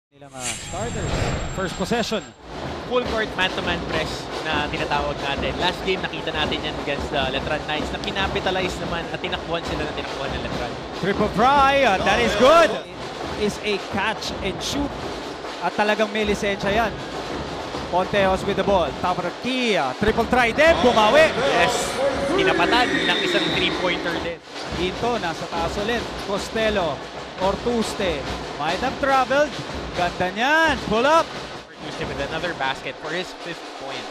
Nilang starters. First possession. Full court man-to-man press na tinatawag natin. Last game nakita natin yan against the Letran Knights na kinapitalize naman at tinakbuhan sila na tinakbuhan ng Letran. Triple try. That is good. It is a catch and shoot. At talagang may lisensya yan. Ponteos with the ball. Top of the key. Triple try din. Bumawi. Yes. Tinapatan ng isang 3-pointer din. Ginto, nasa taas ulit. Costello. Ortuste. Might have traveled. Ganda niyan. Pull up. Ortuste with another basket for his 5th point.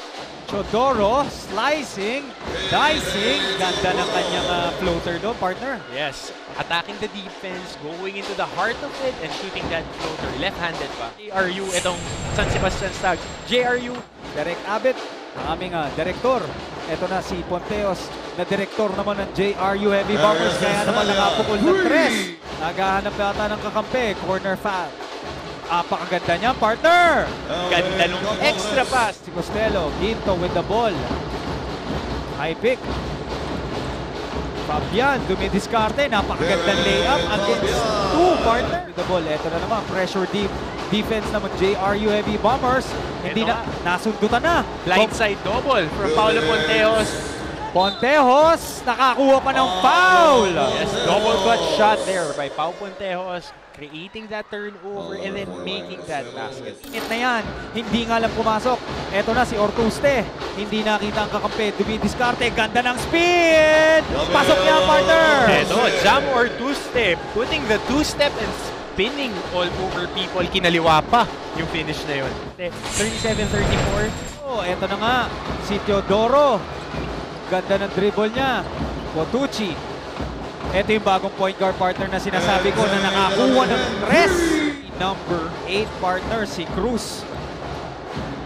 Chodoro. Slicing. Dicing. Ganda ng kanyang floater doon, partner. Yes. Attacking the defense, going into the heart of it, and shooting that floater. Left-handed pa. JRU, itong San Sebastian Stags. JRU. Derek Abet, ang aming direktor. Ito na si Ponteos, na direktor naman ng JRU Heavy Bombers. Kaya naman nakapukol ng 3. Naghahanap yata ng kakampi. Corner foul. Apakaganda niya, partner! Ganda nung extra pass. Si Costello, Ginto with the ball. High pick. Fabian, dumidiskarte. Napakagandang layup against 2, partner. With the ball, ito na naman. Pressure deep. Defense naman, JRU Heavy Bombers. Hindi na, nasundutan na. Blindside double from Paulo Ponteos. Ponteos, nakakuha pa ng foul. Yes, double clutch shot there by Pau Ponteos, creating that turnover and then making that basket. Hit na yan, hindi nga lang pumasok. Eto na si Ortuste, hindi nakita ang kakampi, dumidiskarte, ganda ng spin! Pasok niya, partner! Eto, Jam Ortuste, putting the 2-step and spinning all over people. Kinaliwa pa yung finish na yun. 37-34. Oh, eto na nga, si Teodoro. Ganda ng dribble niya. Botucci. Ito yung bagong point guard partner na sinasabi ko na nakakuha ng 3. Number 8 partner, si Cruz.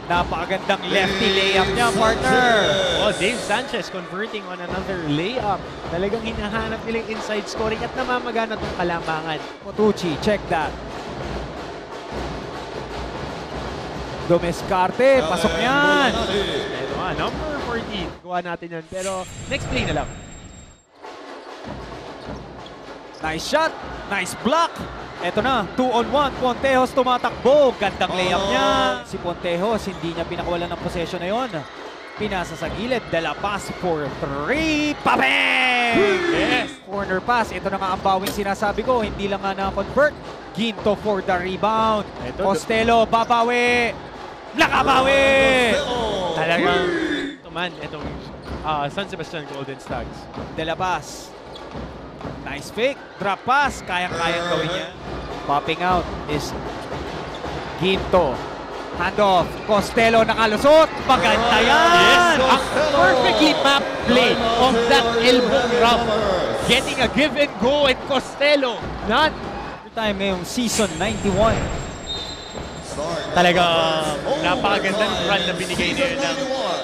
Napakagandang lefty layup niya, partner. Oh, Dave Sanchez converting on another layup. Talagang hinahanap nilang inside scoring at namamagana itong kalamangan. Botucci, check that. Domescarte, pasok yan. Ito nga, number 14. Gawa natin yan. Pero next play na lang. Nice shot, nice block. Eto na, 2-on-1. Ponteos tumatakbo. Gandang layup niya. Si Ponteos, hindi niya pinakawalan ng possession na yon. Pinasa sa gilid. Dela pass for 3. Pabeng! Yes! Corner pass. Ito na nga ang bawing sinasabi ko. Hindi lang nga na-convert. Ginto for the rebound. Ito, Costello, babawi. Nakabawi! Talagang ito man, itong San Sebastian Golden Stags. Dela pass. Nice fake. Drop pass. Kayang-kayang gawin niya. Popping out is Ginto. Handoff. Costello nakalusot. Maganda yan! Yes! Ang perfectly mapped play of that elbow drop. Getting a give and go and Costello. Not Time ngayong season 91. talaga napakagandang run na binigay niya ng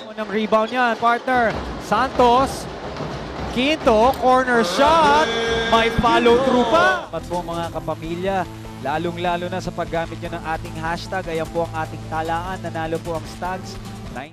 Unang rebound niya, partner. Santos. Ginto. Corner shot. May follow through pa. At po mga kapamilya, lalong-lalo na sa paggamit nyo ng ating hashtag. Ayan po ang ating talaan. Nanalo po ang Stags. 9